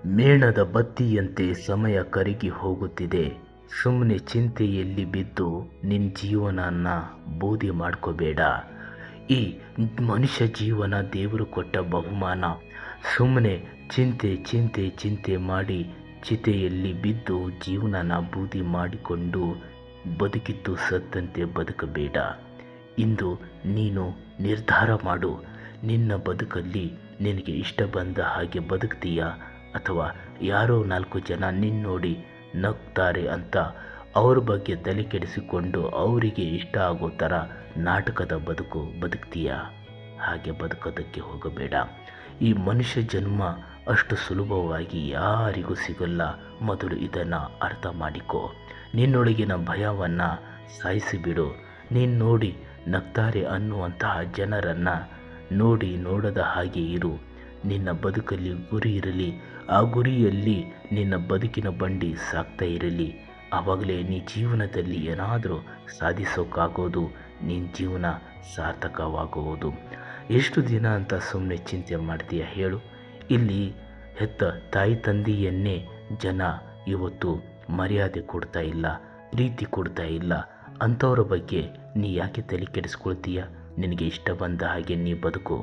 ಮೇಣದ ಬತ್ತಿಯಂತೆ ಸಮಯ ಕರಗಿ ಹೋಗುತ್ತಿದೆ. ಸುಮ್ಮನೆ ಚಿಂತೆಯಲ್ಲಿ ಬಿದ್ದು ನಿನ್ನ ಜೀವನನ ಬೂದಿ ಮಾಡ್ಕೋಬೇಡ. ಈ ಮನುಷ್ಯ ಜೀವನ ದೇವರು ಕೊಟ್ಟ ಬಹುಮಾನ. ಸುಮ್ಮನೆ ಚಿಂತೆ ಚಿಂತೆ ಚಿಂತೆ ಮಾಡಿ ಚಿತೆಯಲ್ಲಿ ಬಿದ್ದು ಜೀವನನ ಬೂದಿ ಮಾಡಿಕೊಂಡು ಬದುಕಿದ್ದು ಸತ್ತಂತೆ ಬದುಕಬೇಡ. ಇಂದು ನೀನು ನಿರ್ಧಾರ ಮಾಡು. ನಿನ್ನ ಬದುಕಲ್ಲಿ ನಿನಗೆ ಇಷ್ಟ ಬಂದ ಹಾಗೆ ಬದುಕ್ತೀಯಾ, ಅಥವಾ ಯಾರೋ 4 ಜನ ನಿನ್ನ ನೋಡಿ ನಗ್ತಾರೆ ಅಂತ ಅವ್ರ ಬಗ್ಗೆ ತಲೆ ಕೆಡಿಸಿಕೊಂಡು ಅವರಿಗೆ ಇಷ್ಟ ಆಗೋ ಥರ ನಾಟಕದ ಬದುಕು ಬದುಕ್ತೀಯಾ? ಹಾಗೆ ಬದುಕೋದಕ್ಕೆ ಹೋಗಬೇಡ. ಈ ಮನುಷ್ಯ ಜನ್ಮ ಅಷ್ಟು ಸುಲಭವಾಗಿ ಯಾರಿಗೂ ಸಿಗಲ್ಲ. ಮೊದಲು ಇದನ್ನು ಅರ್ಥ ಮಾಡಿಕೊ. ನಿನ್ನೊಳಗಿನ ಭಯವನ್ನು ಸಾಯಿಸಿಬಿಡು. ನೀನು ನೋಡಿ ನಗ್ತಾರೆ ಅನ್ನುವಂತಹ ಜನರನ್ನು ನೋಡದ ಹಾಗೆ ಇರು. ನಿನ್ನ ಬದುಕಲ್ಲಿ ಗುರಿ ಇರಲಿ. ಆ ಗುರಿಯಲ್ಲಿ ನಿನ್ನ ಬದುಕಿನ ಬಂಡಿ ಸಾಗ್ತಾ ಇರಲಿ. ಆವಾಗಲೇ ನೀ ಜೀವನದಲ್ಲಿ ಏನಾದರೂ ಸಾಧಿಸೋಕ್ಕಾಗೋದು. ನಿನ್ನ ಜೀವನ ಸಾರ್ಥಕವಾಗುವುದು. ಎಷ್ಟು ದಿನ ಅಂತ ಸುಮ್ಮನೆ ಚಿಂತೆ ಮಾಡ್ತೀಯ ಹೇಳು? ಇಲ್ಲಿ ಹೆತ್ತ ತಾಯಿ ತಂದೆಯನ್ನೇ ಜನ ಇವತ್ತು ಮರ್ಯಾದೆ ಕೊಡ್ತಾ ಇಲ್ಲ, ಪ್ರೀತಿ ಕೊಡ್ತಾ ಇಲ್ಲ. ಅಂಥವ್ರ ಬಗ್ಗೆ ನೀ ಯಾಕೆ ತಲೆ ಕೆಡಿಸ್ಕೊಳ್ತೀಯ? ನಿನಗೆ ಇಷ್ಟ ಬಂದ ಹಾಗೆ ನೀ ಬದುಕು.